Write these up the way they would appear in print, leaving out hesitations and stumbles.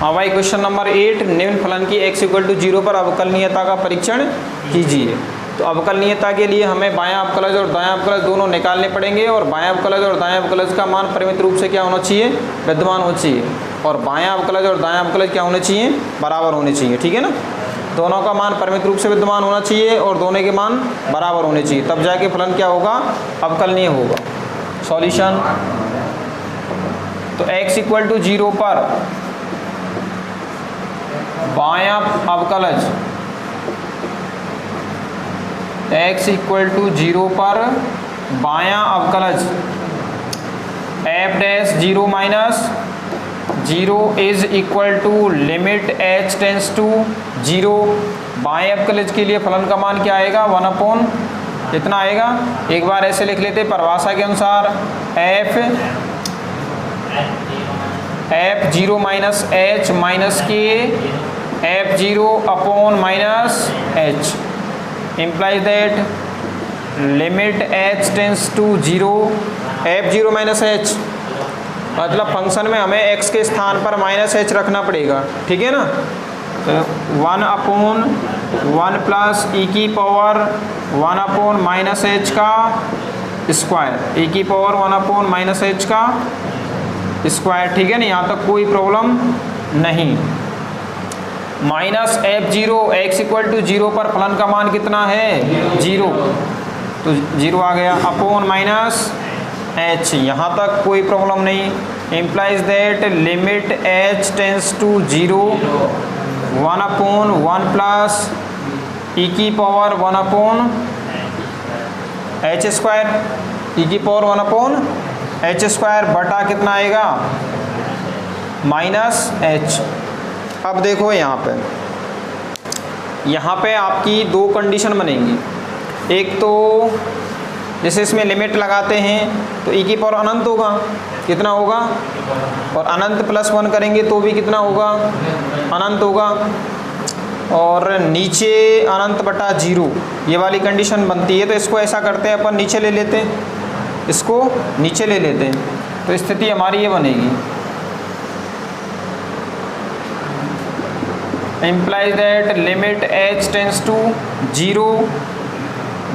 हाँ भाई, question number 8, निम्न फलन की x = 0 पर अवकलनीयता का परीक्षण कीजिए। तो अवकलनीयता के लिए हमें बायां अवकलज और दायां अवकलज दोनों निकालने पड़ेंगे, और बायां अवकलज और दायां अवकलज का मान परिमित रूप से क्या होना चाहिए, विद्यमान होना चाहिए, और बायां अवकलज और दायां अवकलज क्या होने चाहिए, बराबर होने चाहिए। ठीक है ना, दोनों का मान परिमित रूप से विद्यमान होना चाहिए और दोनों के मान बराबर होने चाहिए, तब जाके फलन क्या होगा, अवकलनीय होगा। सॉल्यूशन, तो x = 0 पर बायां अवकलज, x = 0 पर बायां अवकलज f'(0 - 0) is equal to limit h tends to 0। बाएं अवकलज के लिए फलन का मान क्या आएगा, 1/, कितना आएगा, एक बार ऐसे लिख लेते परिभाषा के अनुसार, f0 - h माइनस के f0/- h implies that limit h tends to 0 f0 - h, मतलब फंक्शन में हमें x के स्थान पर -h रखना पड़ेगा। ठीक है ना, तो 1/1 प्लस e⁻1/- h का स्क्वायर, e⁻1/- h का स्क्वायर। ठीक है ना, यहाँ तक कोई प्रॉब्लम नहीं। -f0 x = 0 पर फलन का मान कितना है, 0, तो 0 आ गया, अपॉन -h, यहाँ तक कोई प्रॉब्लम नहीं। Implies that limit h tends to 0 1/1 plus e⁻1/h² बटा कितना आएगा, -h। अब देखो यहाँ पे आपकी दो कंडीशन बनेंगी। एक तो जैसे इसमें लिमिट लगाते हैं तो e की पावर अनंत होगा, कितना होगा, और अनंत +1 करेंगे तो भी कितना होगा, अनंत होगा, और नीचे अनंत बटा 0, ये वाली कंडीशन बनती है। तो इसको ऐसा करते हैं अपन, नीचे ले लेते हैं, इसको नीचे ले लेते हैं, तो स्थिति हमारी ये बनेगी, implies that limit h tends to 0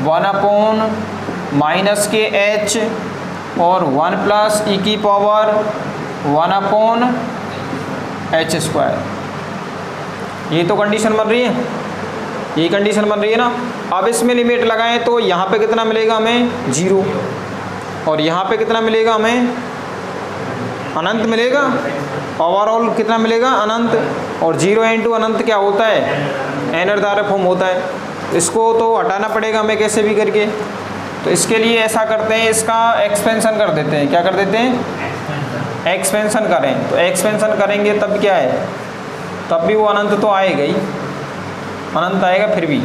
1/- के h और 1 प्लस e⁻1/h²। ये तो कंडीशन बन रही है, ये कंडीशन बन रही है ना। अब इसमें लिमिट लगाएं तो यहाँ पे कितना मिलेगा हमें, 0, और यहाँ पे कितना मिलेगा हमें, अनंत मिलेगा, ओवरऑल कितना मिलेगा, अनंत, और 0 × अनंत क्या होता है, n फॉर्म होता है। इसको तो हटाना पड़ेगा हमें कैसे भी करके, तो इसके लिए ऐसा करते हैं, इसका एक्सपेंशन कर देते हैं। क्या कर देते हैं, एक्सपेंशन करें, तो एक्सपेंशन करेंगे तब क्या है, तब भी वो अनंत तो आएगा ही, अनंत आएगा फिर भी।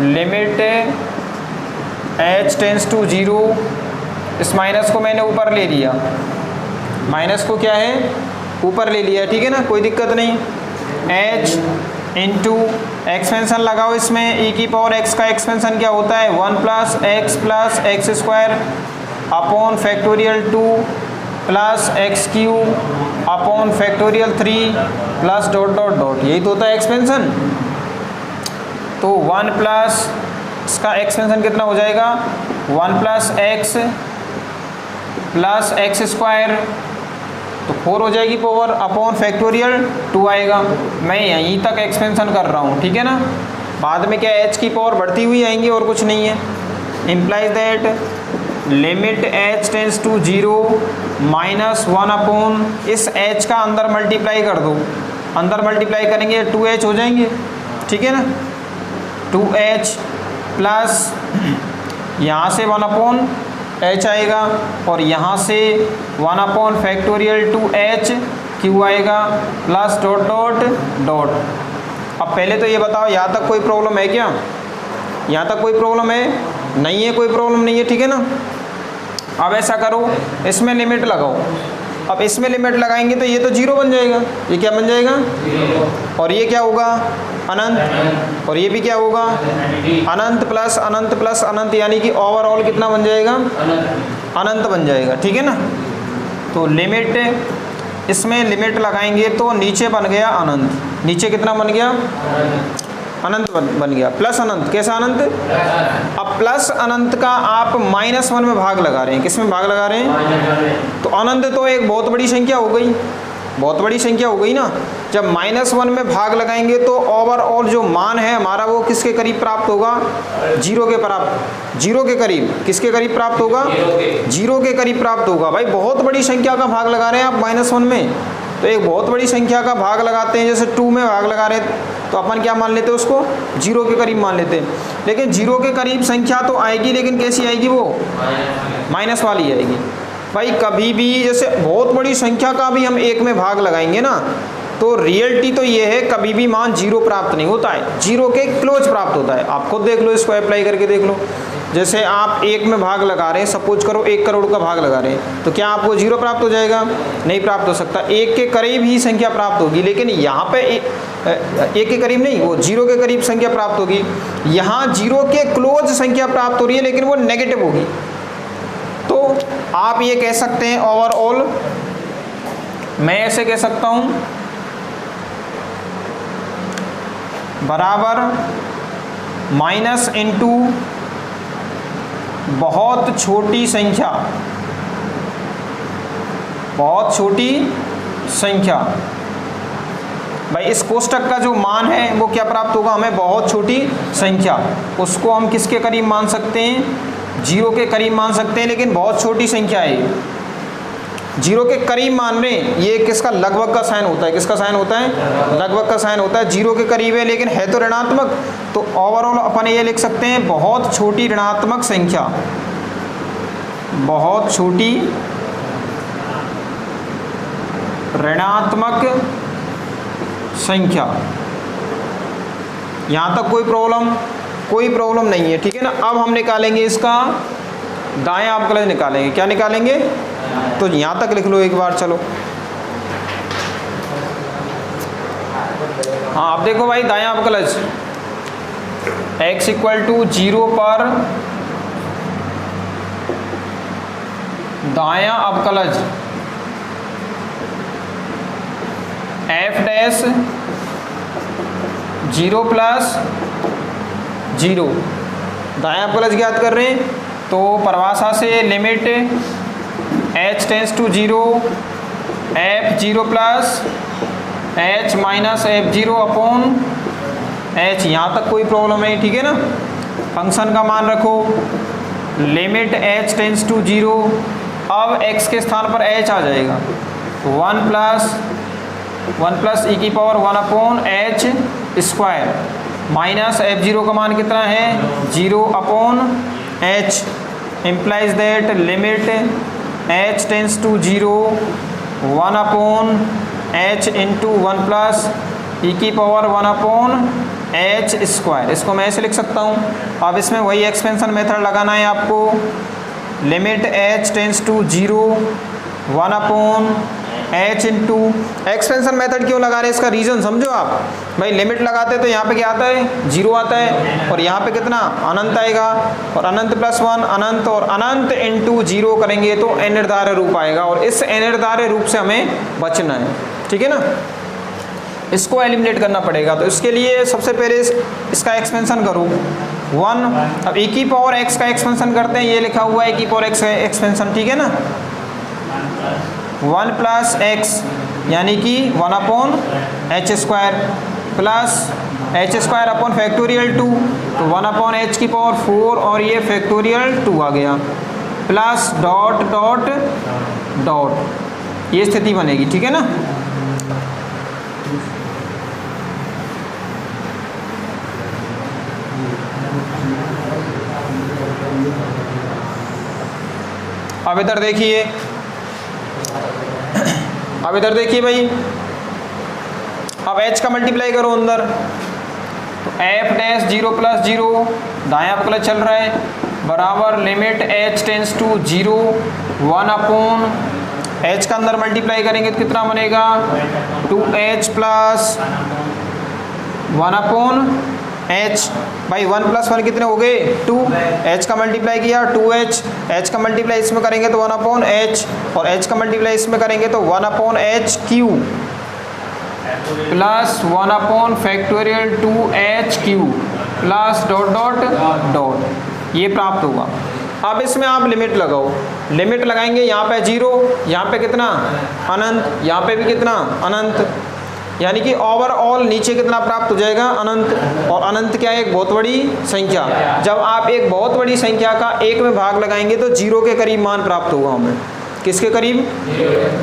लिमिट h टेंस टू 0, इस माइनस को मैंने ऊपर ले लिया, माइनस को क्या है, ऊपर ले लिया। ठीक है ना, कोई दिक्कत नहीं। h इंटू एक्सपेंशन लगाओ, इसमें e⁻x का एक्सपेंशन क्या होता है, 1 plus x² upon factorial 2 plus x³ upon factorial 3 plus ... यही तो होता है एक्सपेंशन। तो 1 प्लस इसका एक्सपेंशन कितना हो जाएगा, 1 प्लस x प्लस x², तो 4 हो जाएगी पावर, अपॉन फैक्टोरियल 2 आएगा। मैं यहीं तक एक्सपेंशन कर रहा हूँ। ठीक है ना, बाद में क्या h की पावर बढ़ती हुई आएंगी और कुछ नहीं है। Implies that limit h tends to 0 -1/, इस h का अंदर मल्टीप्लाई कर दो, अंदर मल्टीप्लाई करेंगे 2h हो जाएंगे। ठीक है ना, 2h प्लस यहाँ से 1/h आएगा, और यहाँ से 1 फैक्टोरियल 2h क्यू आएगा, प्लस ... अब पहले तो ये बताओ, यहाँ तक कोई प्रॉब्लम है क्या, यहाँ तक कोई प्रॉब्लम है, नहीं है, कोई प्रॉब्लम नहीं है। ठीक है ना, अब ऐसा करो, इसमें लिमिट लगाओ। अब इसमें लिमिट लगाएंगे तो ये तो 0 बन जाएगा, ये क्या बन जाएगा, और ये क्या होगा, अनंत, और ये भी क्या होगा, अनंत प्लस अनंत, यानी कि ओवरऑल कितना बन जाएगा, अनंत बन जाएगा। ठीक है ना, तो लिमिट इसमें लिमिट लगाएंगे तो नीचे बन गया अनंत, नीचे कितना बन गया, अनंत बन गया, प्लस अनंत, कैसा अनंत, अब प्लस अनंत का आप -1 में भाग लगा रहे हैं, किस में भाग लगा रहे हैं, तो अनंत तो एक बहुत बड़ी संख्या हो गई, बहुत बड़ी संख्या हो गई ना। जब -1 में भाग लगाएंगे तो ओवरऑल जो मान है हमारा वो किसके करीब प्राप्त होगा, 0 के प्राप्त, 0 के करीब, किसके करीब प्राप्त होगा, 0 के करीब प्राप्त होगा। भाई बहुत बड़ी संख्या का भाग लगा रहे हैं आप -1 में, तो एक बहुत बड़ी संख्या का भाग लगाते हैं, जैसे 2 में भाग लगा रहे हैं तो अपन क्या मान लेते हैं उसको, 0 के करीब मान लेते हैं। लेकिन 0 के करीब संख्या तो आएगी, लेकिन कैसी आएगी, वो माइनस वाली आएगी। भाई कभी भी जैसे बहुत बड़ी संख्या का भी हम 1 में भाग लगाएंगे ना, तो रियलिटी तो ये है कभी भी मान 0 प्राप्त नहीं होता है, 0 के क्लोज प्राप्त होता है। आप खुद देख लो, इसको अप्लाई करके देख लो। जैसे आप 1 में भाग लगा रहे हैं, सपोज करो 1 करोड़ का भाग लगा रहे हैं, तो क्या आपको 0 प्राप्त हो जाएगा, नहीं प्राप्त हो सकता, 1 के करीब ही संख्या प्राप्त होगी। लेकिन यहाँ पे 1 के करीब नहीं, वो 0 के करीब संख्या प्राप्त होगी। यहाँ 0 के क्लोज संख्या प्राप्त हो रही है, लेकिन वो नेगेटिव होगी। तो आप ये कह सकते हैं ओवरऑल, मैं ऐसे कह सकता हूँ, बराबर माइनस इंटू बहुत छोटी संख्या, बहुत छोटी संख्या। भाई इस कोष्टक का जो मान है वो क्या प्राप्त होगा हमें, बहुत छोटी संख्या। उसको हम किसके करीब मान सकते हैं, 0 के करीब मान सकते हैं, लेकिन बहुत छोटी संख्या है, 0 के करीब मान रहे हैं। ये किसका, लगभग का साइन होता है, किसका साइन होता है, लगभग का साइन होता है। 0 के करीब है लेकिन है तो ऋणात्मक, तो ओवरऑल अपन ये लिख सकते हैं बहुत छोटी ऋणात्मक संख्या, बहुत छोटी ऋणात्मक संख्या। यहाँ तक कोई प्रॉब्लम नहीं है, ठीक है ना। अब हम निकालेंगे इसका दायां अवकलज निकालेंगे, क्या निकालेंगे, तो यहाँ तक लिख लो एक बार, चलो। हाँ अब देखो भाई, दायां अवकलज x = 0 पर दायां अवकलज f' 0 + 0, दायां अवकलज ज्ञात कर रहे हैं। तो परिभाषा से limit h tends to 0 f0 + h - f0 upon h, यहाँ तक कोई प्रॉब्लम नहीं, ठीक है ना। फंक्शन का मान रखो, लिमिट h टेंस टू 0, अब x के स्थान पर h आ जाएगा, 1 + e⁻1 upon h² minus f0 का मान कितना है, 0 upon h, implies that limit h tends to 0 1 upon h into 1 + e⁻1 upon h²। इसको मैं ऐसे लिख सकता हूँ। अब इसमें वही एक्सपेंशन मेथड लगाना है आपको, limit h tends to 0 1 upon h into, expansion method क्यों लगा रहे हैं इसका रीज़न समझो आप। भाई लिमिट लगाते तो यहाँ पे क्या आता है, 0 आता है, और यहाँ पे कितना अनंत आएगा, और अनंत +1 अनंत, और अनंत इंटू 0 करेंगे तो अनिर्धार्य रूप आएगा, और इस अनिर्धार्य रूप से हमें बचना है, ठीक है ना। इसको एलिमिनेट करना पड़ेगा, तो इसके लिए सबसे पहले इसका एक्सपेंशन करो 1। अब e⁻x का एक्सपेंशन करते हैं, ये लिखा हुआ है e⁻x का एक्सपेंशन, ठीक है ना। 1 + x यानी कि 1 upon h² plus h² upon factorial 2, तो 1 अपॉन h⁴, और ये फैक्टोरियल 2 आ गया, प्लस डॉट डॉट डॉट, ये स्थिति बनेगी, ठीक है ना। अब इधर देखिए, अब इधर देखिए भाई, अब h का मल्टीप्लाई करो अंदर, तो f' 0 + 0 दायां अवकलज चल रहा है, बराबर limit h tends to 0 1 upon h का अंदर मल्टीप्लाई करेंगे तो कितना बनेगा, 2h + 1 अपॉन एच भाई 1 + 1 कितने हो गए 2, एच का मल्टीप्लाई किया 2h, एच का मल्टीप्लाई इसमें करेंगे तो 1/h और एच का मल्टीप्लाई इसमें करेंगे तो 1/h³ plus 1/factorial 2h³ plus dot dot dot, ये प्राप्त होगा। अब इसमें आप लिमिट लगाओ, लिमिट लगाएंगे यहाँ पे 0, यहाँ पे कितना अनंत, यहाँ पे भी कितना अनंत, यानी कि ओवरऑल नीचे कितना प्राप्त हो जाएगा अनंत। और अनंत क्या है, एक बहुत बड़ी संख्या। जब आप एक बहुत बड़ी संख्या का 1 में भाग लगाएंगे तो 0 के करीब मान प्राप्त होगा हमें। किसके करीब,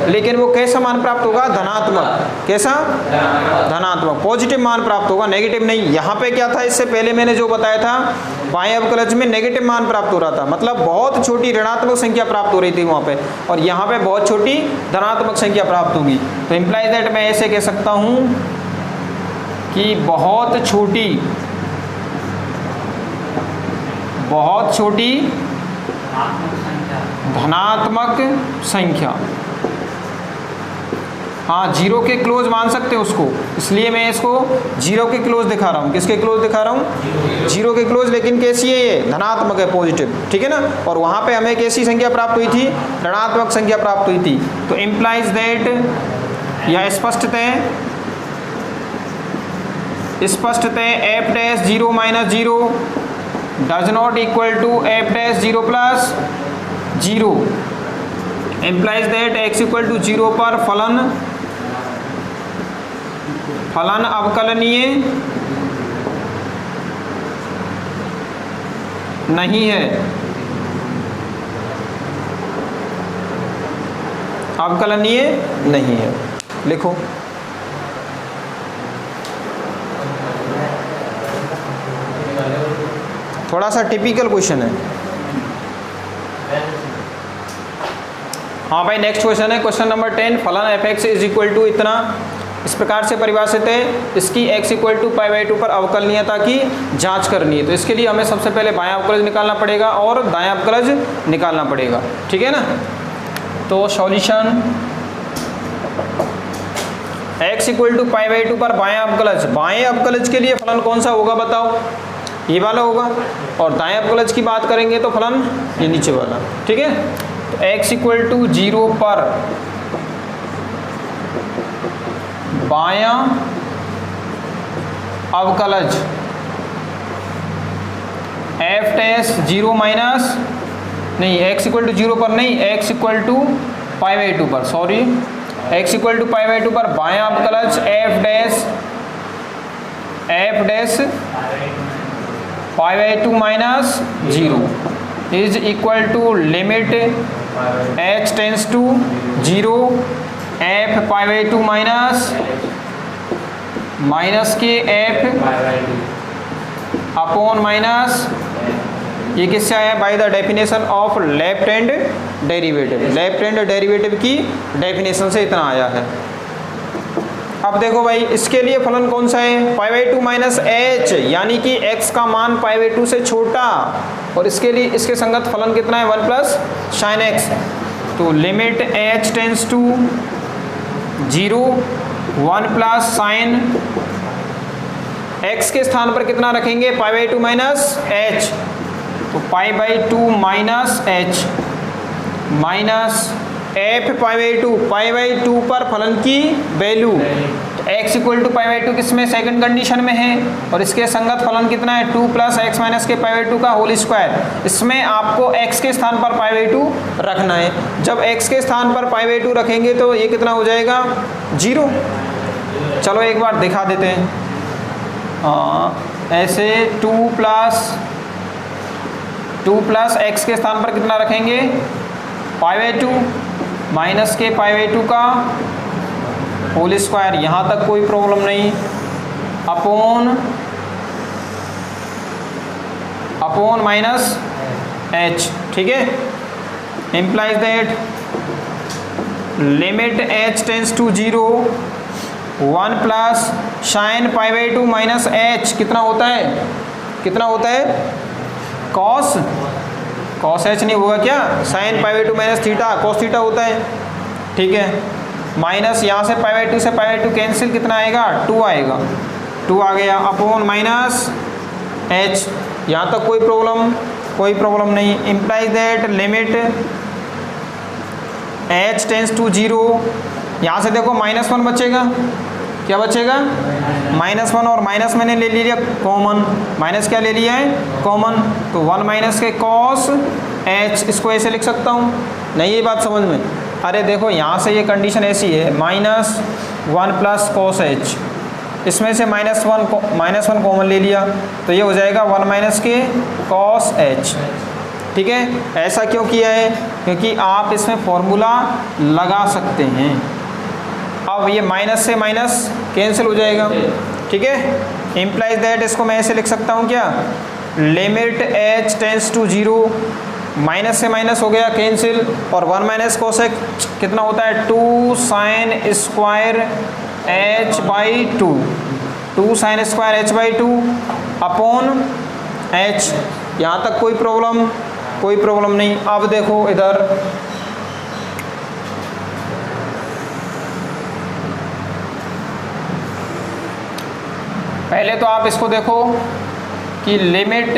लेकिन वो कैसा मान प्राप्त होगा, धनात्मक। कैसा, धनात्मक, पॉजिटिव मान प्राप्त होगा, नेगेटिव नहीं। यहाँ पे क्या था, इससे पहले मैंने जो बताया था बाएं अवकलज में नेगेटिव मान प्राप्त हो रहा था, मतलब बहुत छोटी ऋणात्मक संख्या प्राप्त हो रही थी वहाँ पे, और यहाँ पे बहुत छोटी धनात्मक संख्या प्राप्त होगी। तो इम्प्लाइज दैट मैं ऐसे कह सकता हूँ कि बहुत छोटी धनात्मक संख्या, हाँ 0 के क्लोज मान सकते हो उसको, इसलिए मैं इसको 0 के क्लोज दिखा रहा हूँ। किसके क्लोज दिखा रहा हूँ, 0 के क्लोज, लेकिन कैसी है ये, धनात्मक है, पॉजिटिव, ठीक है ना। और वहाँ पे हमें कैसी संख्या प्राप्त हुई थी, ऋणात्मक संख्या प्राप्त हुई थी। तो इम्प्लाइज दैट, यह स्पष्टतः f'(0 - 0) does not equal to f'(0 + 0) implies that x = 0 पर फलन अवकलनीय नहीं है, अवकलनीय नहीं है। लिखो थोड़ा सा टिपिकल क्वेश्चन है। हाँ भाई, नेक्स्ट क्वेश्चन है क्वेश्चन नंबर 10। फलन f(x) = इतना इस प्रकार से परिभाषित है, इसकी x = π/2 पर अवकलनीयता की जांच करनी है। तो इसके लिए हमें सबसे पहले बायां अवकलज निकालना पड़ेगा और दायां अवकलज निकालना पड़ेगा, ठीक है ना। तो सॉल्यूशन x = π/2 पर बायां अवकलज, बाएं अवकलज के लिए फलन कौन सा होगा बताओ, ये वाला होगा। और दाएं अवकलज की बात करेंगे तो फलन ये नीचे वाला, ठीक है। तो x = 0 पर बायां अवकलज f'(0 - नहीं, x = 0 पर नहीं, x = π/2 पर, सॉरी, x = π/2 पर बायां अवकलज f' π/2 - 0 is equal to limit h tends to 0 f π/2 minus के f अपॉन माइनस, ये किससे आया, by the definition of left hand derivative, left hand derivative की डेफिनेशन से इतना आया है। अब देखो भाई, इसके लिए फलन कौन सा है, π/2 - h, यानी कि x का मान π/2 से छोटा, और इसके लिए इसके संगत फलन कितना है, 1 + sin x। तो limit h tends to 0 1 + sin x के स्थान पर कितना रखेंगे, π/2 - h, तो π/2 - h माइनस f π/2 पर फलन की वैल्यू, x = π/2 किसमें, सेकंड कंडीशन में है, और इसके संगत फलन कितना है, 2 + x - के π/2 का होल स्क्वायर। इसमें आपको x के स्थान पर π/2 रखना है। जब x के स्थान पर π/2 रखेंगे तो ये कितना हो जाएगा, 0। चलो एक बार दिखा देते हैं, ऐसे 2 + x के स्थान पर कितना रखेंगे, π/2 माइनस के π/2 का होल स्क्वायर, यहाँ तक कोई प्रॉब्लम नहीं, अपॉन माइनस h, ठीक है। Implies that limit h tends to 0 1 + sin π/2 - h कितना होता है, cos h नहीं होगा क्या, sin π/2 - थीटा cos थीटा होता है, ठीक है। माइनस यहाँ से π/2 से π/2 कैंसिल, कितना आएगा, 2 आएगा, 2 आ गया, अपॉन माइनस एच, यहाँ तक कोई प्रॉब्लम नहीं। Implies that limit h tends to 0, यहाँ से देखो -1 बचेगा, क्या बचेगा -1, और माइनस मैंने ले लिया कॉमन, माइनस क्या ले लिया है कॉमन, तो 1 माइनस के कॉस एच, इसको ऐसे लिख सकता हूँ, नहीं ये बात समझ में? अरे देखो यहाँ से ये कंडीशन ऐसी है -1 प्लस कॉस एच, इसमें से -1 कॉमन ले लिया तो ये हो जाएगा 1 माइनस के कॉस एच। ठीक है, ऐसा क्यों किया है? क्योंकि आप इसमें फॉर्मूला लगा सकते हैं। अब ये माइनस से माइनस कैंसिल हो जाएगा। ठीक है, इम्प्लाइज दैट इसको मैं ऐसे लिख सकता हूँ क्या, limit h tends to 0, minus से माइनस हो गया कैंसिल, और 1 माइनस कोसेक कितना होता है 2 sine square H by 2 sine square H by 2 upon H. यहाँ तक कोई प्रॉब्लम नहीं। अब देखो इधर पहले तो आप इसको देखो कि limit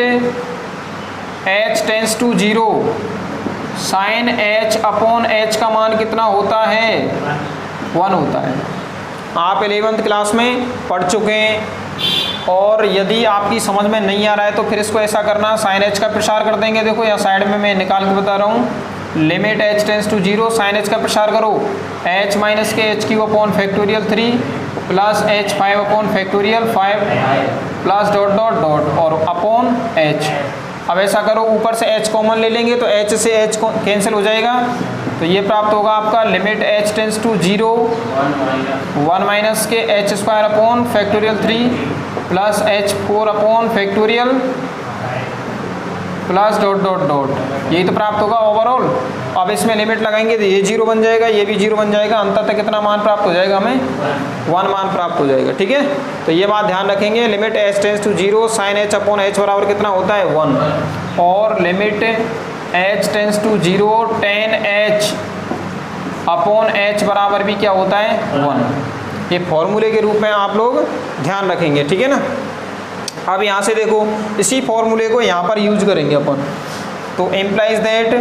h tends to 0 sine h upon h का मान कितना होता है 1 होता है। आप 11th क्लास में पढ़ चुके हैं, और यदि आपकी समझ में नहीं आ रहा है तो फिर इसको ऐसा करना, साइन एच का प्रसार कर देंगे। देखो यहाँ साइड में मैं निकाल के बता रहा हूँ, limit h tends to 0 sine h का प्रसार करो, एच माइनस के h cube upon factorial 3 plus h 5 upon factorial 5 plus dot dot dot और अपॉन एच। अब ऐसा करो, ऊपर से एच कॉमन ले लेंगे तो एच से एच कैंसिल हो जाएगा, तो ये प्राप्त होगा आपका limit h tends to 0 1 minus के h square upon factorial 3 plus h 4 upon factorial plus dot dot dot, यही तो प्राप्त होगा ओवरऑल। अब इसमें लिमिट लगाएंगे तो ये 0 बन जाएगा, ये भी 0 बन जाएगा, अंततः कितना मान प्राप्त हो जाएगा हमें 1 मान प्राप्त हो जाएगा। ठीक है, तो ये बात ध्यान रखेंगे, limit h tends to 0 sine h upon h बराबर कितना होता है 1, और limit h tends to 0 tan h upon h बराबर भी क्या होता है 1। ये फॉर्मूले के रूप में आप लोग ध्यान रखेंगे। ठीक है ना, अब यहाँ से देखो इसी फॉर्मूले को यहाँ पर यूज करेंगे अपन, तो implies that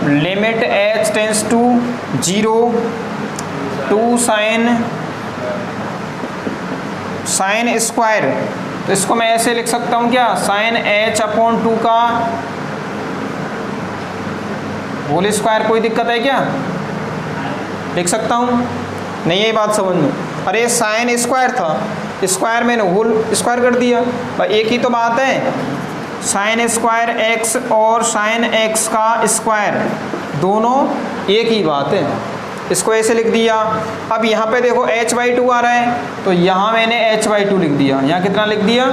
limit h tends to 0 2 sine square, तो इसको मैं ऐसे लिख सकता हूँ क्या, साइन एच अपॉन 2 का होल स्क्वायर। कोई दिक्कत है क्या, लिख सकता हूँ? नहीं है बात समझ में? अरे साइन स्क्वायर था, स्क्वायर मैंने होल स्क्वायर कर दिया, भाई एक ही तो बात है, साइन स्क्वायर एक्स और साइन एक्स का स्क्वायर दोनों एक ही बात है, इसको ऐसे लिख दिया। अब यहाँ पे देखो h/2 आ रहा है, तो यहाँ मैंने h/2 लिख दिया, यहाँ कितना लिख दिया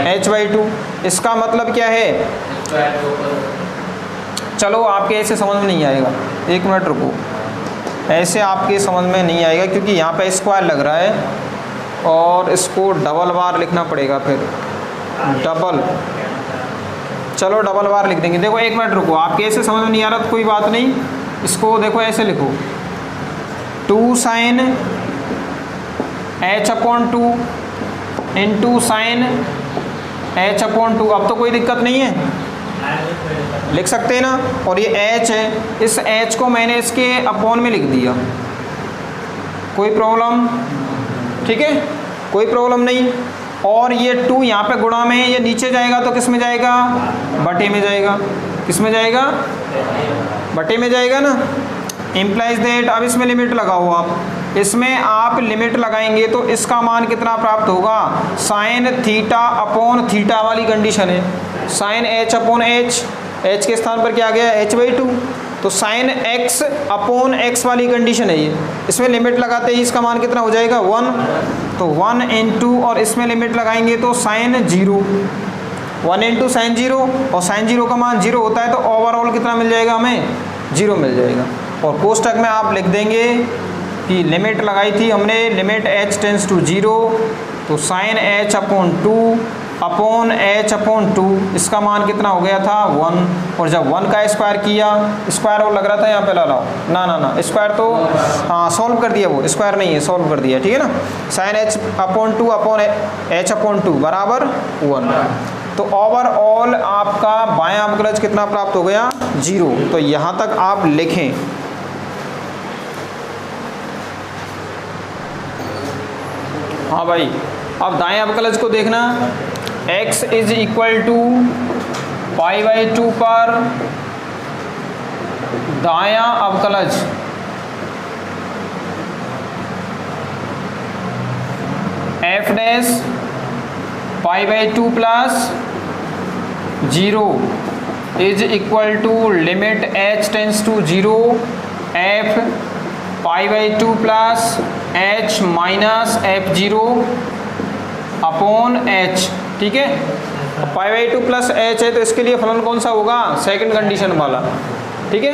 h/2। इसका मतलब क्या है, चलो आपके ऐसे समझ में नहीं आएगा, एक मिनट रुको, ऐसे आपके समझ में नहीं आएगा क्योंकि यहाँ पे स्क्वायर लग रहा है और इसको डबल बार लिखना पड़ेगा, फिर चलो डबल बार लिख देंगे। देखो एक मिनट रुको, आपके ऐसे समझ में नहीं आ रहा तो कोई बात नहीं, इसको देखो ऐसे लिखो 2 sine h upon 2 into sine h upon 2। अब तो कोई दिक्कत नहीं है, लिख सकते हैं ना, और ये h है, इस h को मैंने इसके अपॉन में लिख दिया, कोई प्रॉब्लम? ठीक है, कोई प्रॉब्लम नहीं। और ये 2 यहाँ पे गुणा में, ये नीचे जाएगा तो किस में जाएगा, बटे में जाएगा, किस में जाएगा, बटे में जाएगा ना। इम्प्लाइज दैट, अब इसमें लिमिट लगाओ आप, इसमें आप लिमिट लगाएंगे तो इसका मान कितना प्राप्त होगा, साइन थीटा अपॉन थीटा वाली कंडीशन है, sine h upon h, h के स्थान पर क्या आ गया h/2, तो साइन एक्स अपॉन एक्स वाली कंडीशन है ये, इसमें लिमिट लगाते ही इसका मान कितना हो जाएगा 1, तो 1 इंटू, और इसमें लिमिट लगाएंगे तो साइन 0, 1 इंटू साइन 0, और साइन 0 का मान 0 होता है तो ओवरऑल कितना मिल जाएगा हमें 0 मिल जाएगा। और कोष्टक में आप लिख देंगे कि लिमिट लगाई थी हमने, लिमिट h टेंस टू 0, तो sine h upon 2 upon h upon 2, इसका मान कितना हो गया था 1, और जब 1 का स्क्वायर किया, स्क्वायर और लग रहा था यहाँ पे, ला लाओ ना ना ना, स्क्वायर तो हाँ सॉल्व कर दिया, वो स्क्वायर नहीं है, सॉल्व कर दिया, ठीक है ना। Sine h upon 2 upon h upon 2 बराबर 1। तो ओवरऑल आपका बायां अवकलज कितना प्राप्त हो गया 0। तो यहाँ तक आप लिखें। हाँ भाई, अब दाएं अवकलज को देखना, x इज इक्वल टू π/2 पर दायां अवकलज f dash π/2 plus 0 is equal to limit h tends to 0 f π/2 plus h minus f0 upon h, ठीक है। π/2 प्लस h है तो इसके लिए फलन कौन सा होगा, सेकंड कंडीशन वाला, ठीक है।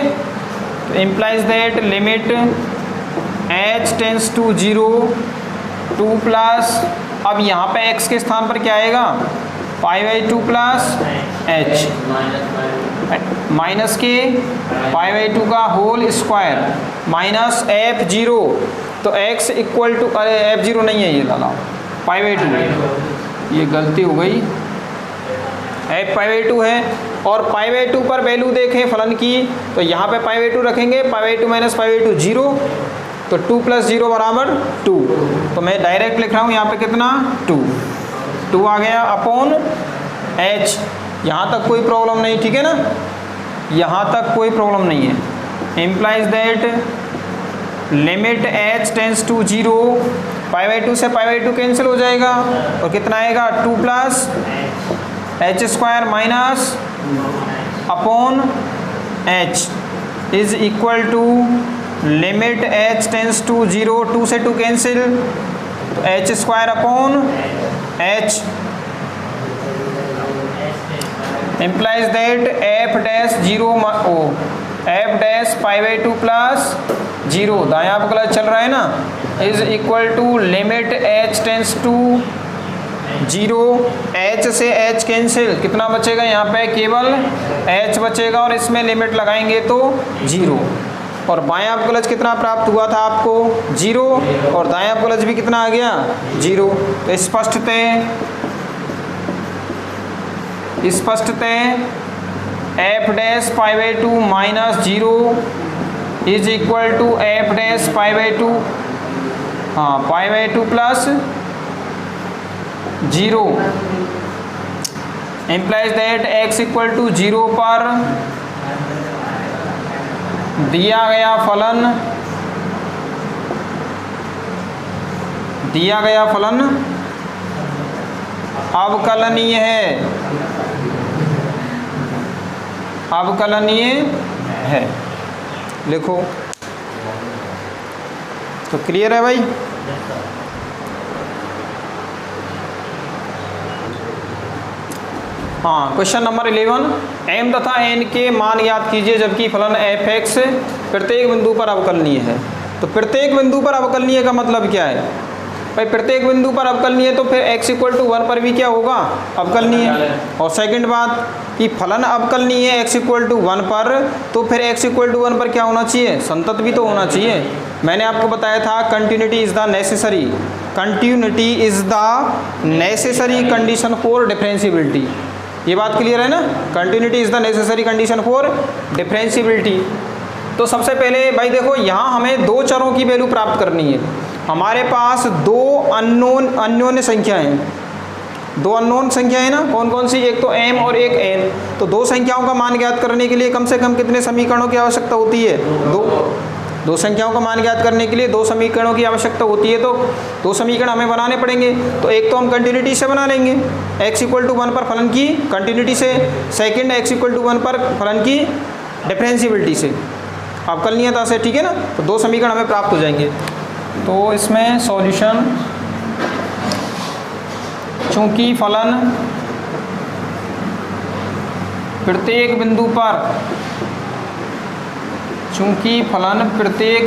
तो implies that limit h tends to 0 2 plus, अब यहाँ पे x के स्थान पर क्या आएगा π/2 प्लस h माइनस के π/2 का होल स्क्वायर माइनस f0, तो x इक्वल टू, अरे f0 नहीं है ये डाला, π/2, ये गलती हो गई, f π/2 है। और π/2 पर वैल्यू देखें फलन की, तो यहाँ पे π/2 रखेंगे, π/2 माइनस π/2 0, तो 2 प्लस 0 बराबर 2। तो मैं डायरेक्ट लिख रहा हूँ यहाँ पे कितना 2 आ गया अपॉन h। यहाँ तक कोई प्रॉब्लम नहीं, ठीक है ना, यहाँ तक कोई प्रॉब्लम नहीं है। Implies that limit h tends to 0, π/2 से π/2 कैंसिल हो जाएगा, और कितना आएगा 2 plus h square minus upon h is equal to limit h tends to 0, 2 से 2 कैंसिल, तो h square upon h implies that f dash 0 f dash π/2 plus 0 दायां अवकलज चल रहा है ना, is equal to limit h tends to 0, h से h cancel, कितना बचेगा यहाँ पे केवल h बचेगा, और इसमें लिमिट लगाएंगे तो 0, और बायां अवकलज कितना प्राप्त हुआ था आपको 0, और दायां अवकलज भी कितना आ गया 0। तो स्पष्टतः f dash π/2 minus 0 is equal to f dash π/2, हाँ π/2 plus 0 implies that x equal to 0 पर दिया गया फलन अवकलनीय है, लिखो। तो क्लियर है भाई। हाँ, क्वेश्चन नंबर 11, m तथा n के मान याद कीजिए जबकि फलन f(x) प्रत्येक बिंदु पर अवकलनीय है। तो प्रत्येक बिंदु पर अवकलनीय का मतलब क्या है भाई, प्रत्येक बिंदु पर अवकलनीय तो फिर x इक्वल टू 1 पर भी क्या होगा अवकलनीय। और सेकंड बात कि फलन अवकलनीय है x इक्वल टू 1 पर, तो फिर x इक्वल टू 1 पर क्या होना चाहिए, संतत भी तो होना चाहिए। मैंने आपको बताया था continuity is the necessary condition for differentiability. ये बात क्लियर है ना, continuity is the necessary condition for differentiability. तो सबसे पहले भाई देखो, यहाँ हमें दो चरों की वैल्यू प्राप्त करनी है। हमारे पास दो अन्योन्य संख्याएं, दो अननोन संख्याएं ना, कौन कौन सी, एक तो m और एक n। तो दो संख्याओं का मान ज्ञात करने के लिए कम से कम कितने समीकरणों की आवश्यकता होती है, दो संख्याओं का मान ज्ञात करने के लिए दो समीकरणों की आवश्यकता होती है। तो दो समीकरण हमें बनाने पड़ेंगे। तो एक तो हम कंटिन्यूटी से बना लेंगे, x इक्वल टू 1 पर फलन की कंटिन्यूटी से, सेकंड x इक्वल टू 1 पर फलन की डिफरेंशियबिलिटी से, अवकलनीयता से, ठीक है ना। तो दो समीकरण हमें प्राप्त हो जाएंगे। तो इसमें सॉल्यूशन, चूंकि फलन प्रत्येक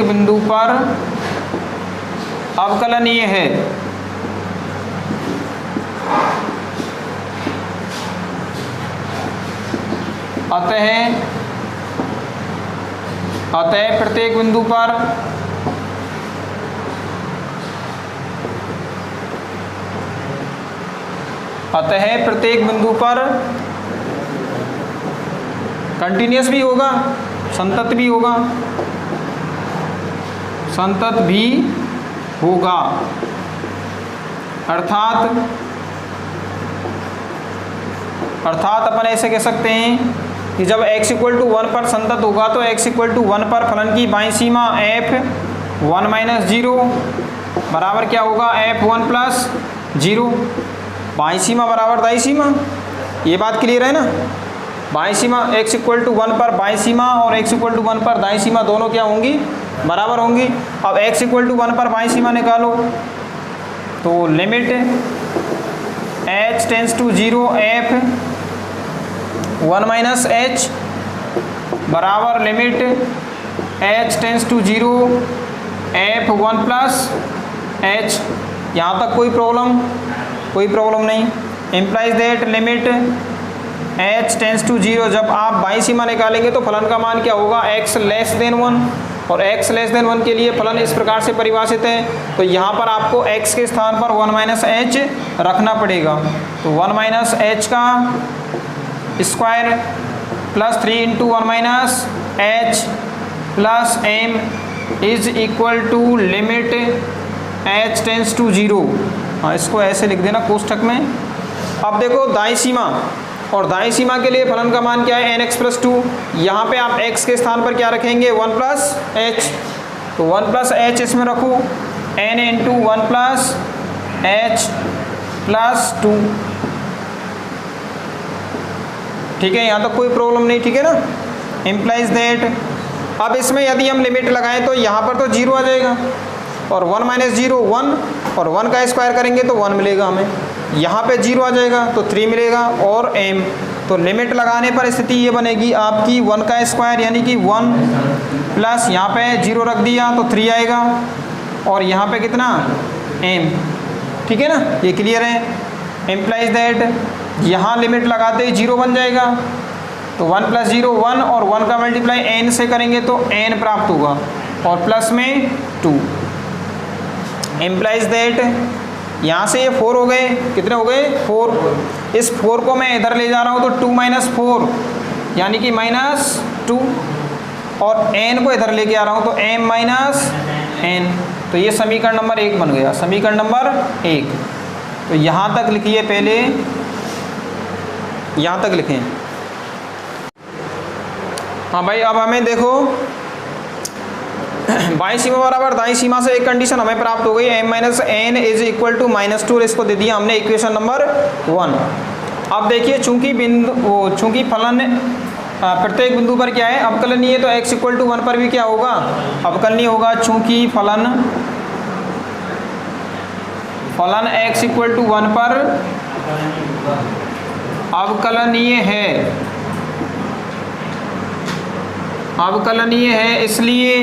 बिंदु पर अवकलनीय है, अतः प्रत्येक बिंदु पर कंटिन्यूस भी होगा, संतत भी होगा, अर्थात अपन ऐसे कह सकते हैं कि जब x = 1 पर संतत होगा तो x = 1 पर फलन की बाईं सीमा f1 - 0 बराबर क्या होगा, f1 + 0। बाईं सीमा बराबर दाईं सीमा, ये बात क्लियर है ना। बाईं सीमा x = 1 पर बाईं सीमा और x = 1 पर दाईं सीमा दोनों क्या होंगी, बराबर होंगी। अब x = 1 पर बाईं सीमा निकालो तो limit h tends to 0 f1 - h बराबर limit h tends to 0 f1 + h। यहाँ तक कोई प्रॉब्लम नहीं। Implies that limit h tends to 0, जब आप बाईं सीमा निकालेंगे तो फलन का मान क्या होगा, x < 1, और x < 1 के लिए फलन इस प्रकार से परिभाषित है। तो यहाँ पर आपको x के स्थान पर 1 - h रखना पड़ेगा। तो 1 - h का square plus 3 × 1 - h plus m is equal to limit h tends to 0। हाँ, इसको ऐसे लिख देना कोष्ठक में। अब देखो दाईं सीमा, और दाईं सीमा के लिए फलन का मान क्या है, nx + 2। यहाँ पे आप x के स्थान पर क्या रखेंगे, 1 + h। तो 1 + h इसमें रखो, n × 1 + h + 2। ठीक है, यहाँ तक कोई प्रॉब्लम नहीं, ठीक है ना। इम्प्लाइज दैट, अब इसमें यदि हम लिमिट लगाएं तो यहाँ पर तो 0 आ जाएगा, और 1 - 0 1, और 1 का स्क्वायर करेंगे तो 1 मिलेगा हमें। यहाँ पे 0 आ जाएगा तो 3 मिलेगा, और m। तो लिमिट लगाने पर स्थिति ये बनेगी आपकी 1 का स्क्वायर यानी कि 1 प्लस यहाँ पे 0 रख दिया तो 3 आएगा, और यहाँ पे कितना, m। ठीक है ना, ये क्लियर है। इम्प्लाइज दैट यहाँ लिमिट लगाते ही 0 बन जाएगा, तो 1 + 0 1, और 1 का मल्टीप्लाई n से करेंगे तो n प्राप्त होगा, और प्लस में 2। इम्प्लाइज दैट यहाँ से ये 4 हो गए, कितने हो गए, 4। इस 4 को मैं इधर ले जा रहा हूँ तो 2 - 4 यानी कि -2, और n को इधर लेके आ रहा हूँ तो m - n। तो ये समीकरण नंबर 1 बन गया, समीकरण नंबर 1। तो यहाँ तक लिखिए, पहले यहाँ तक लिखें। हाँ भाई, अब हमें देखो बाईं सीमा बराबर दाईं सीमा से एक कंडीशन हमें प्राप्त हो गई, m - n is equal to -2, इसको दे दिया हमने इक्वेशन नंबर 1। अब देखिए, चूंकि फलन प्रत्येक बिंदु पर क्या है, अवकलनीय है, तो x = 1 पर भी क्या होगा, अवकलनीय होगा। चूंकि फलन x = 1 पर अवकलनीय है, इसलिए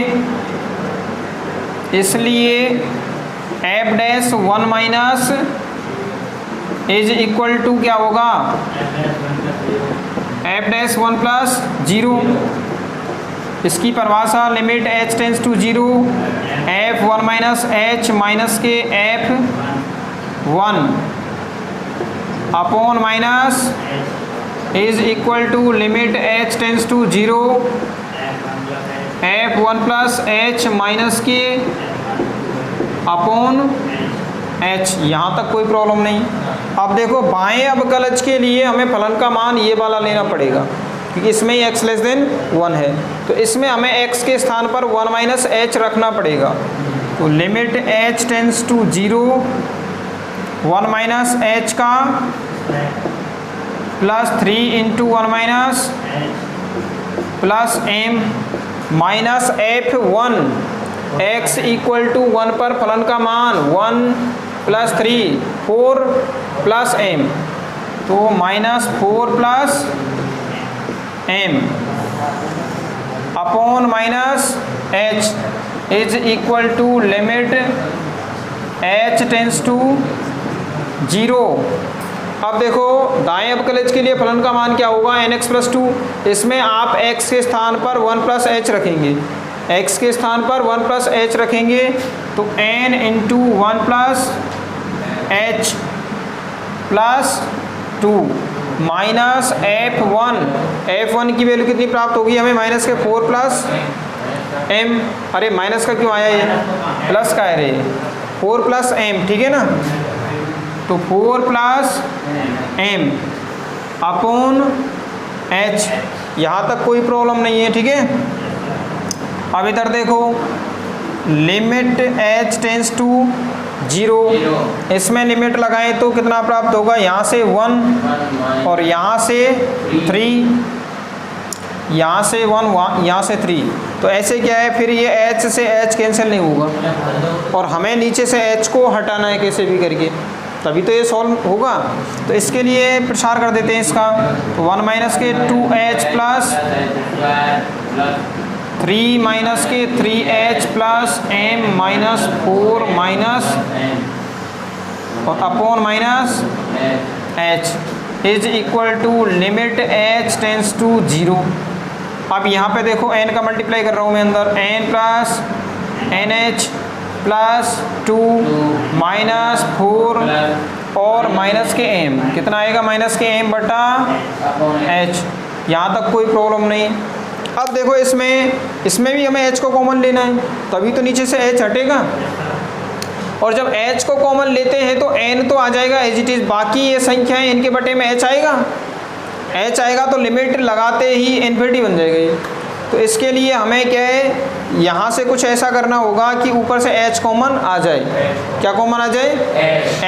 f'1 - इज इक्वल टू क्या होगा, f'1 + 0। इसकी परिभाषा limit h tends to 0 f1 - h minus के f1 upon minus is equal to limit h tends to 0 f1 + h minus के अपॉन h। यहाँ तक कोई प्रॉब्लम नहीं। अब देखो, बाएं अवकलज के लिए हमें फलन का मान ये वाला लेना पड़ेगा, क्योंकि इसमें ही x < 1 है, तो इसमें हमें x के स्थान पर 1 - h रखना पड़ेगा। तो limit h tends to 0 1 - h का plus 3 × 1 - plus m minus f1 x = 1 पर फलन का मान 1 + 3 4 प्लस m, तो -4 plus m upon minus h is equal to limit h tends to 0 अब देखो दाएं अवकलज के लिए फलन का मान क्या होगा, nx प्लस 2। इसमें आप x के स्थान पर 1 प्लस एच रखेंगे, x के स्थान पर 1 प्लस एच रखेंगे तो n into 1 plus H plus 2 minus f1 की वैल्यू कितनी प्राप्त होगी हमें, माइनस के 4 प्लस m। अरे माइनस का क्यों आया, ये प्लस का है रे, 4 प्लस m, ठीक है ना। तो 4 प्लस m अपॉन h, यहाँ तक कोई प्रॉब्लम नहीं है, ठीक है। अब इधर देखो लिमिट h टेंस टू 0, इसमें लिमिट लगाएं तो कितना प्राप्त होगा, यहाँ से 1 और यहाँ से 3, यहाँ से 1 यहाँ से 3, तो ऐसे क्या है फिर ये h से h कैंसिल नहीं होगा और हमें नीचे से h को हटाना है कैसे भी करके, तभी तो ये सॉल्व होगा। तो इसके लिए प्रसार कर देते हैं इसका, तो 1 माइनस के 2h प्लस 3 माइनस के 3h plus m minus 4 minus और upon minus h is equal to limit h tends to 0। अब यहाँ पे देखो n का मल्टीप्लाई कर रहा हूँ मैं अंदर, n plus nh plus 2 minus 4 और माइनस के m, कितना आएगा माइनस के m बटा h। यहाँ तक कोई प्रॉब्लम नहीं। अब देखो इसमें भी हमें h को कॉमन लेना है, तभी तो नीचे से h हटेगा, और जब h को कॉमन लेते हैं तो n तो आ जाएगा एज इट इज़, बाकी ये संख्याएं इनके बटे में h आएगा तो लिमिट लगाते ही इन्फिनिटी बन जाएगा ये। तो इसके लिए हमें क्या है, यहाँ से कुछ ऐसा करना होगा कि ऊपर से h कॉमन आ जाए। क्या कॉमन आ जाए,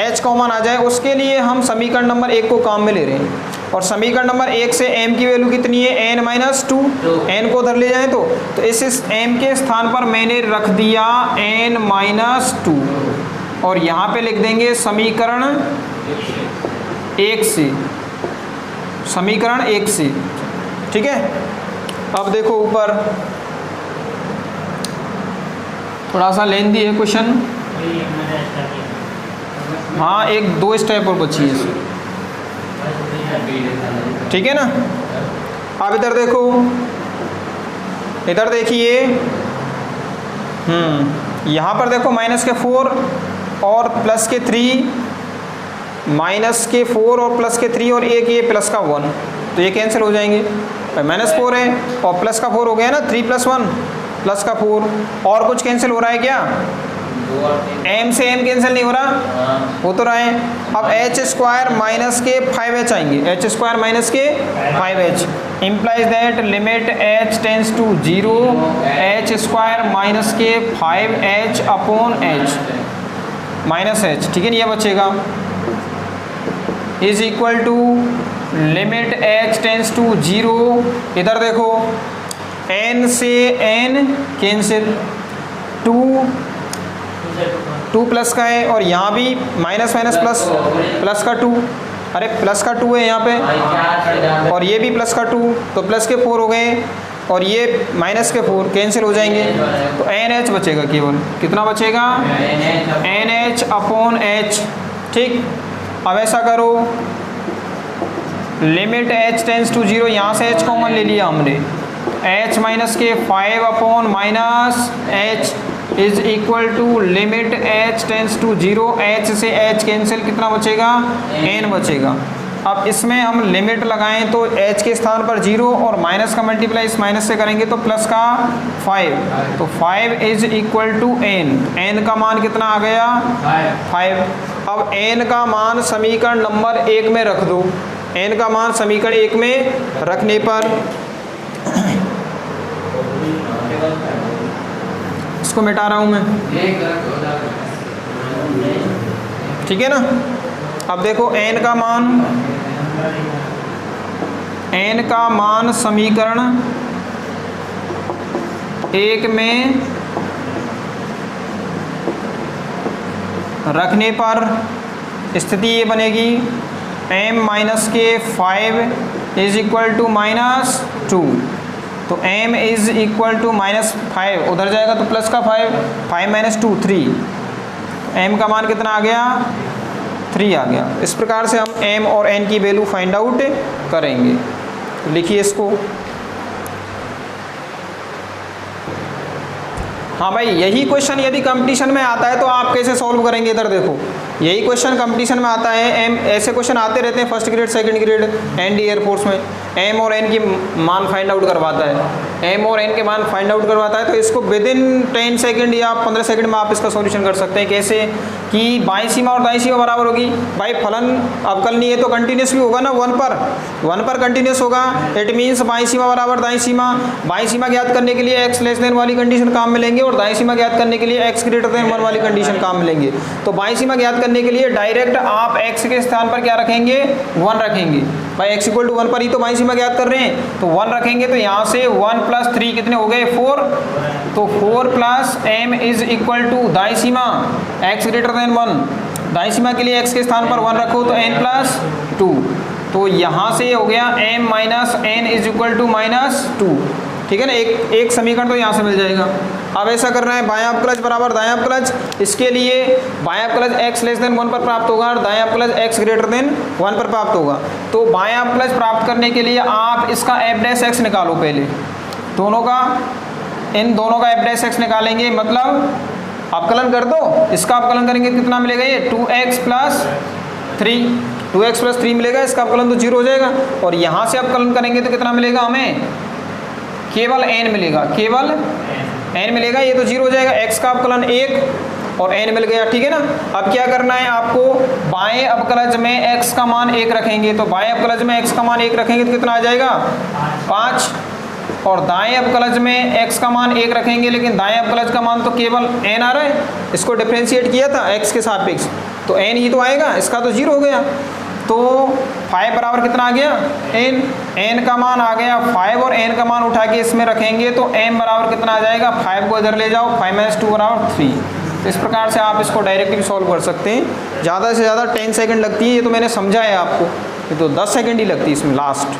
h कॉमन आ जाए। उसके लिए हम समीकरण नंबर 1 को काम में ले रहे हैं, और समीकरण नंबर 1 से m की वैल्यू कितनी है, n माइनस 2, n को उधर ले जाएं तो इस m के स्थान पर मैंने रख दिया n माइनस 2 और यहाँ पे लिख देंगे समीकरण 1 से, समीकरण 1 से, ठीक है। अब देखो ऊपर थोड़ा सा लेंदी है क्वेश्चन, हाँ 1-2 स्टेप और बची है, ठीक है ना। अब इधर देखो, इधर देखिए, यहाँ पर देखो माइनस के 4 और प्लस के 3, माइनस के 4 और प्लस के 3 और एक ये प्लस का 1, तो ये कैंसिल हो जाएंगे। माइनस 4 है और प्लस का 4 हो गया ना, 3 प्लस 1 प्लस का 4, और कुछ कैंसिल हो रहा है क्या, m से m कैंसिल नहीं हो रहा, हो तो रहा है। अब h स्क्वायर माइनस के 5h आएंगे, h स्क्वायर माइनस के 5h implies that limit h tends to 0 h square minus के 5h upon h minus h, ठीक है ना, ये बचेगा is equal to limit h tends to 0। इधर देखो n से n कैंसिल, 2 प्लस का है और यहाँ भी माइनस माइनस प्लस का 2, अरे प्लस का 2 है यहाँ पे, और ये भी प्लस का 2, तो प्लस के 4 हो गए और ये माइनस के 4 कैंसिल हो जाएंगे, तो NH बचेगा केवल, कितना बचेगा, NH अपॉन H, ठीक। अब ऐसा करो लिमिट h टेंस टू 0, यहाँ से h कॉमन ले लिया हमने, h माइनस के 5 upon minus h is equal to limit h tends to 0, h से h कैंसिल, कितना बचेगा, n बचेगा। अब इसमें हम लिमिट लगाएं तो h के स्थान पर 0 और माइनस का मल्टीप्लाई इस माइनस से करेंगे तो प्लस का 5, तो 5 इज इक्वल टू n का मान कितना आ गया, 5। अब n का मान समीकरण नंबर 1 में रख दो, n का मान समीकरण 1 में रखने पर, इसको मिटा रहा हूं मैं, ठीक है ना। अब देखो n का मान समीकरण 1 में रखने पर स्थिति ये बनेगी, m माइनस के 5 इज इक्वल टू माइनस 2, तो m is equal to minus 5 उधर जाएगा तो प्लस का 5 माइनस 2 3, m का मान कितना आ गया 3 आ गया। इस प्रकार से हम m और n की वैल्यू फाइंड आउट करेंगे। तो लिखिए इसको। हाँ भाई, यही क्वेश्चन यदि कंपटीशन में आता है तो आप कैसे सॉल्व करेंगे? इधर देखो, यही क्वेश्चन कंपटीशन में आता है। ऐसे क्वेश्चन आते रहते हैं first grade second grade and air force में। m और n की मान फाइंड आउट करवाता है, m और n के मान फाइंड आउट करवाता है। तो इसको विद इन 10 सेकंड या 15 सेकंड में आप इसका सॉल्यूशन कर सकते हैं। कैसे कि बाईं सीमा और दाईं सीमा बराबर होगी। भाई फलन अवकलनीय है तो कंटिन्यूस भी होगा ना, 1 पर कंटिन्यूस होगा। इट मीन्स बाईं सीमा बराबर दाईं सीमा। बाईं सीमा ज्ञात करने के लिए x लेस देन वाली कंडीशन काम में लेंगे और दाईं सीमा ज्ञात करने के लिए x ग्रेटर देन 1 वाली कंडीशन काम में लेंगे। तो बाईं सीमा ज्ञात करने के लिए डायरेक्ट आप x के स्थान पर क्या रखेंगे? 1 रखेंगे। भाई x इक्वल टू 1 पर ही तो बाईं सीमा ज्ञात कर रहे हैं, तो 1 रखेंगे। तो यहाँ से 1 प्लस 3 कितने हो गए? 4। तो 4 plus m is equal to दाईं सीमा x ग्रेटर देन 1। दाईं सीमा के लिए x के स्थान पर 1 रखो तो n प्लस 2। तो यहाँ से हो गया m minus n is equal to -2। ठीक है ना, एक समीकरण तो यहाँ से मिल जाएगा। अब ऐसा करना है, बायां अवकलज बराबर दायां अवकलज। इसके लिए बायां अवकलज x लेस देन 1 पर प्राप्त होगा और दायां अवकलज x ग्रेटर देन 1 पर प्राप्त होगा। तो बायां अवकलज प्राप्त करने के लिए आप इसका f डैश x निकालो पहले, दोनों का, इन दोनों का f डैश x निकालेंगे, मतलब अवकलन कर दो। इसका अवकलन करेंगे कितना मिलेगा? ये 2x प्लस 3 मिलेगा। इसका अवकलन तो 0 हो जाएगा। और यहाँ से अवकलन करेंगे तो कितना मिलेगा हमें? केवल n मिलेगा, केवल n मिलेगा। ये तो 0 हो जाएगा। x का अवकलन 1 और n मिल गया। ठीक है ना। अब क्या करना है आपको? बाएं अवकलज में x का मान 1 रखेंगे। तो बाएं अवकलज में x का मान 1 रखेंगे तो कितना आ जाएगा? 5। और दाएं अवकलज में x का मान 1 रखेंगे, लेकिन दाएं अवकलज का मान तो केवल n आ रहा है। इसको डिफरेंशिएट किया था x के सापेक्ष, तो n ही तो आएगा। इसका तो 0 हो गया। तो 5 बराबर कितना आ गया? n का मान आ गया 5 और n का मान उठा के इसमें रखेंगे तो m बराबर कितना आ जाएगा? 5 को इधर ले जाओ, 5 - 2 बराबर 3। इस प्रकार से आप इसको डायरेक्टली सॉल्व कर सकते हैं। ज़्यादा से ज़्यादा 10 सेकंड लगती है, ये तो मैंने समझा है आपको। ये तो 10 सेकंड ही लगती है इसमें लास्ट।